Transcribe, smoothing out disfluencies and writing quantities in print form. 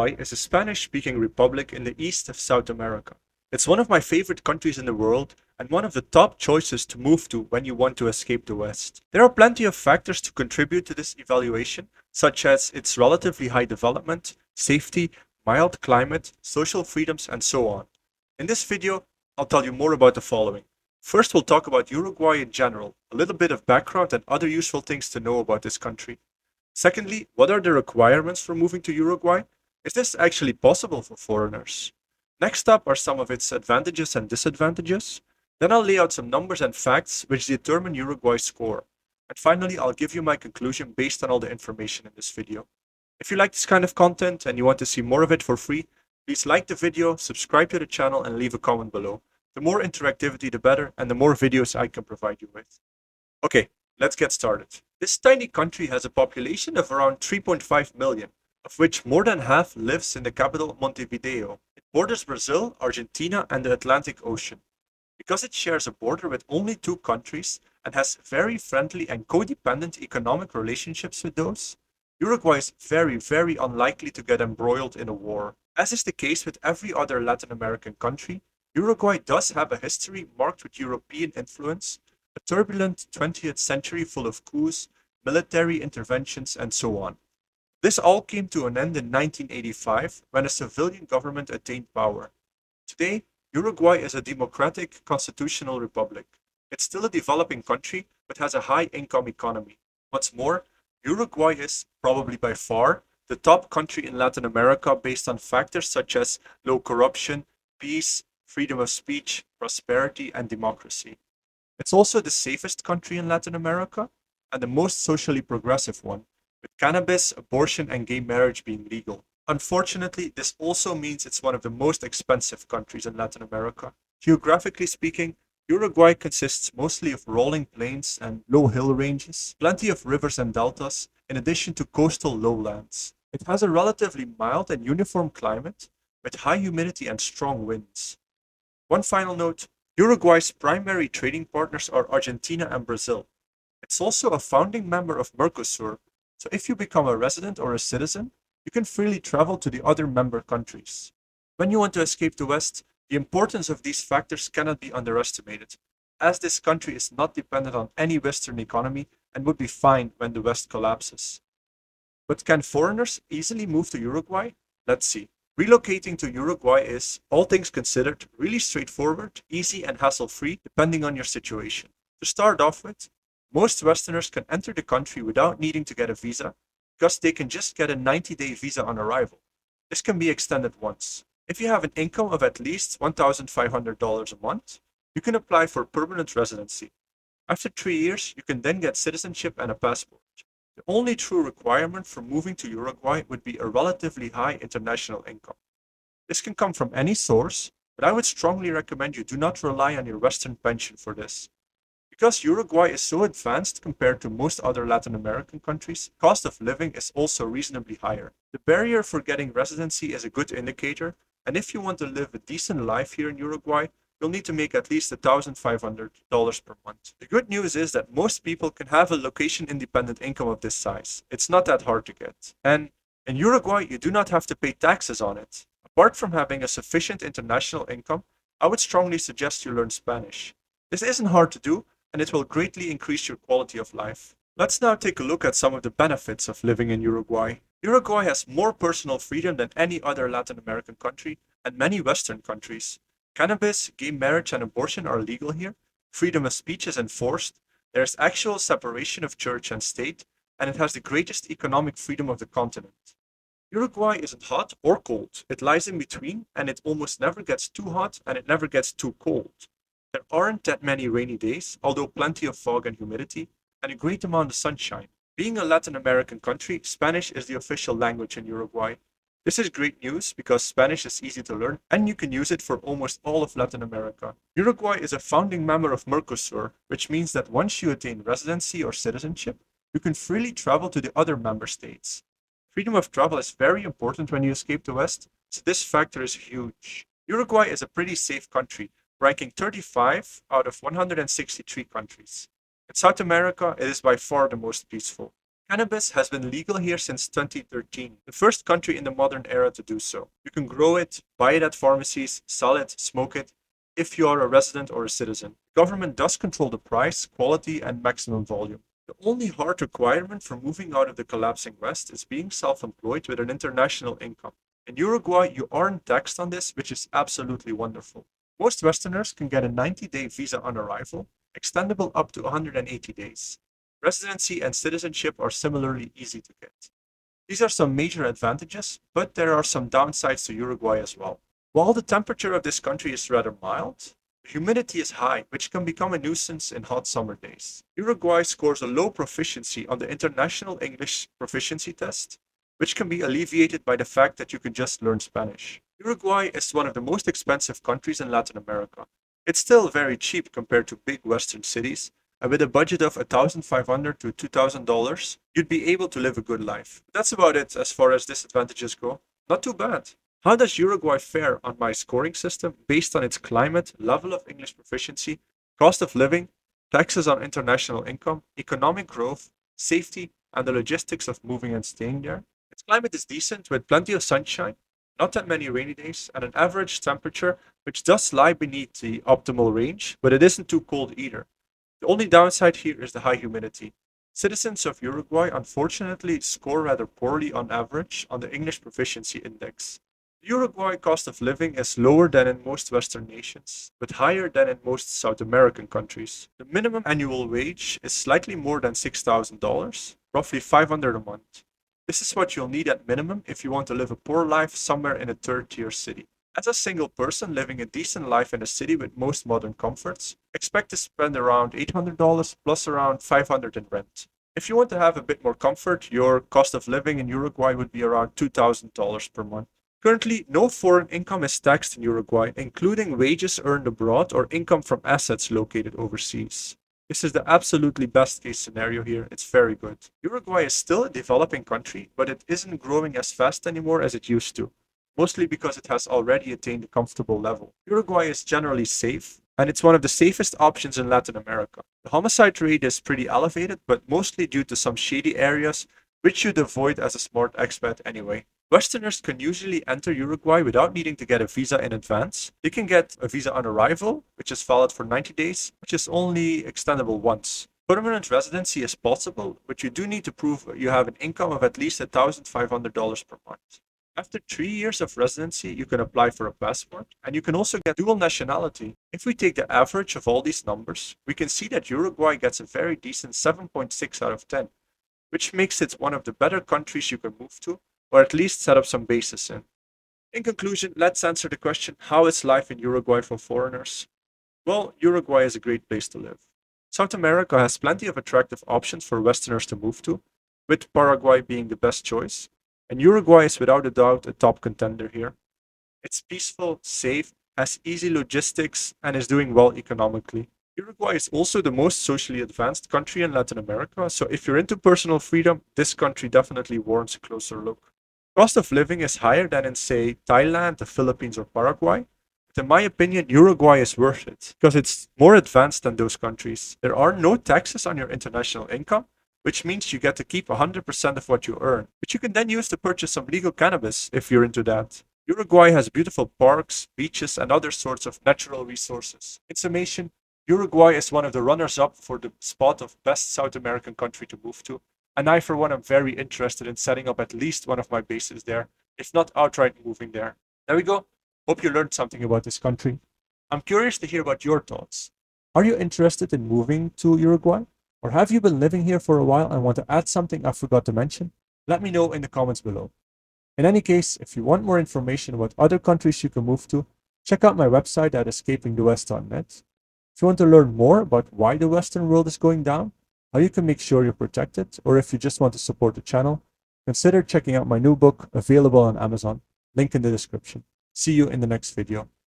Uruguay is a Spanish-speaking republic in the east of South America. It's one of my favorite countries in the world and one of the top choices to move to when you want to escape the West. There are plenty of factors to contribute to this evaluation, such as its relatively high development, safety, mild climate, social freedoms, and so on. In this video, I'll tell you more about the following. First, we'll talk about Uruguay in general, a little bit of background and other useful things to know about this country. Secondly, what are the requirements for moving to Uruguay? Is this actually possible for foreigners? Next up are some of its advantages and disadvantages. Then I'll lay out some numbers and facts which determine Uruguay's score. And finally, I'll give you my conclusion based on all the information in this video. If you like this kind of content and you want to see more of it for free, please like the video, subscribe to the channel, and leave a comment below. The more interactivity, the better, and the more videos I can provide you with. Okay, let's get started. This tiny country has a population of around 3.5 million, of which more than half lives in the capital Montevideo. It borders Brazil, Argentina, and the Atlantic Ocean. Because it shares a border with only two countries and has very friendly and codependent economic relationships with those, Uruguay is very unlikely to get embroiled in a war. As is the case with every other Latin American country, Uruguay does have a history marked with European influence, a turbulent 20th century full of coups, military interventions, and so on. This all came to an end in 1985 when a civilian government attained power. Today, Uruguay is a democratic constitutional republic. It's still a developing country, but has a high-income economy. What's more, Uruguay is, probably by far, the top country in Latin America based on factors such as low corruption, peace, freedom of speech, prosperity, and democracy. It's also the safest country in Latin America and the most socially progressive one, with cannabis, abortion, and gay marriage being legal. Unfortunately, this also means it's one of the most expensive countries in Latin America. Geographically speaking, Uruguay consists mostly of rolling plains and low hill ranges, plenty of rivers and deltas, in addition to coastal lowlands. It has a relatively mild and uniform climate, with high humidity and strong winds. One final note, Uruguay's primary trading partners are Argentina and Brazil. It's also a founding member of Mercosur, so if you become a resident or a citizen, you can freely travel to the other member countries. When you want to escape the West, the importance of these factors cannot be underestimated, as this country is not dependent on any Western economy and would be fine when the West collapses. But can foreigners easily move to Uruguay? Let's see. Relocating to Uruguay is, all things considered, really straightforward, easy, and hassle-free, depending on your situation. To start off with, most Westerners can enter the country without needing to get a visa, because they can just get a 90-day visa on arrival. This can be extended once. If you have an income of at least $1,500 a month, you can apply for permanent residency. After 3 years, you can then get citizenship and a passport. The only true requirement for moving to Uruguay would be a relatively high international income. This can come from any source, but I would strongly recommend you do not rely on your Western pension for this. Because Uruguay is so advanced compared to most other Latin American countries, cost of living is also reasonably higher. The barrier for getting residency is a good indicator, and if you want to live a decent life here in Uruguay, you'll need to make at least $1,500 per month. The good news is that most people can have a location-independent income of this size. It's not that hard to get. And in Uruguay, you do not have to pay taxes on it. Apart from having a sufficient international income, I would strongly suggest you learn Spanish. This isn't hard to do, and it will greatly increase your quality of life. Let's now take a look at some of the benefits of living in Uruguay. Uruguay has more personal freedom than any other Latin American country and many Western countries. Cannabis, gay marriage, and abortion are legal here. Freedom of speech is enforced. There is actual separation of church and state, and it has the greatest economic freedom of the continent. Uruguay isn't hot or cold. It lies in between, and it almost never gets too hot and it never gets too cold. There aren't that many rainy days, although plenty of fog and humidity, and a great amount of sunshine. Being a Latin American country, Spanish is the official language in Uruguay. This is great news because Spanish is easy to learn and you can use it for almost all of Latin America. Uruguay is a founding member of Mercosur, which means that once you attain residency or citizenship, you can freely travel to the other member states. Freedom of travel is very important when you escape the West, so this factor is huge. Uruguay is a pretty safe country, ranking 35 out of 163 countries. In South America, it is by far the most peaceful. Cannabis has been legal here since 2013, the first country in the modern era to do so. You can grow it, buy it at pharmacies, sell it, smoke it, if you are a resident or a citizen. The government does control the price, quality, and maximum volume. The only hard requirement for moving out of the collapsing West is being self-employed with an international income. In Uruguay, you aren't taxed on this, which is absolutely wonderful. Most Westerners can get a 90-day visa on arrival, extendable up to 180 days. Residency and citizenship are similarly easy to get. These are some major advantages, but there are some downsides to Uruguay as well. While the temperature of this country is rather mild, the humidity is high, which can become a nuisance in hot summer days. Uruguay scores a low proficiency on the International English Proficiency Test, which can be alleviated by the fact that you can just learn Spanish. Uruguay is one of the most expensive countries in Latin America. It's still very cheap compared to big Western cities, and with a budget of $1,500 to $2,000, you'd be able to live a good life. That's about it as far as disadvantages go. Not too bad. How does Uruguay fare on my scoring system based on its climate, level of English proficiency, cost of living, taxes on international income, economic growth, safety, and the logistics of moving and staying there? Its climate is decent with plenty of sunshine, not that many rainy days, and an average temperature which does lie beneath the optimal range, but it isn't too cold either. The only downside here is the high humidity. Citizens of Uruguay unfortunately score rather poorly on average on the English Proficiency Index. The Uruguay cost of living is lower than in most Western nations, but higher than in most South American countries. The minimum annual wage is slightly more than $6,000, roughly $500 a month. This is what you'll need at minimum if you want to live a poor life somewhere in a third-tier city. As a single person living a decent life in a city with most modern comforts, expect to spend around $800 plus around $500 in rent. If you want to have a bit more comfort, your cost of living in Uruguay would be around $2,000 per month. Currently, no foreign income is taxed in Uruguay, including wages earned abroad or income from assets located overseas. This is the absolutely best case scenario here. It's very good. Uruguay is still a developing country, but it isn't growing as fast anymore as it used to, mostly because it has already attained a comfortable level. Uruguay is generally safe, and it's one of the safest options in Latin America. The homicide rate is pretty elevated, but mostly due to some shady areas, which you'd avoid as a smart expat anyway. Westerners can usually enter Uruguay without needing to get a visa in advance. They can get a visa on arrival, which is valid for 90 days, which is only extendable once. Permanent residency is possible, but you do need to prove you have an income of at least $1,500 per month. After 3 years of residency, you can apply for a passport, and you can also get dual nationality. If we take the average of all these numbers, we can see that Uruguay gets a very decent 7.6 out of 10, which makes it one of the better countries you can move to, or at least set up some bases in. In conclusion, let's answer the question, how is life in Uruguay for foreigners? Well, Uruguay is a great place to live. South America has plenty of attractive options for Westerners to move to, with Paraguay being the best choice, and Uruguay is without a doubt a top contender here. It's peaceful, safe, has easy logistics, and is doing well economically. Uruguay is also the most socially advanced country in Latin America, so if you're into personal freedom, this country definitely warrants a closer look. Cost of living is higher than in, say, Thailand, the Philippines, or Paraguay. But in my opinion, Uruguay is worth it because it's more advanced than those countries. There are no taxes on your international income, which means you get to keep 100% of what you earn, which you can then use to purchase some legal cannabis if you're into that. Uruguay has beautiful parks, beaches, and other sorts of natural resources. In summation, Uruguay is one of the runners-up for the spot of best South American country to move to. And I, for one, am very interested in setting up at least one of my bases there, if not outright moving there. There we go. Hope you learned something about this country. I'm curious to hear about your thoughts. Are you interested in moving to Uruguay? Or have you been living here for a while and want to add something I forgot to mention? Let me know in the comments below. In any case, if you want more information about other countries you can move to, check out my website at escapingthewest.net. If you want to learn more about why the Western world is going down, how you can make sure you're protected, or if you just want to support the channel, consider checking out my new book available on Amazon. Link in the description. See you in the next video.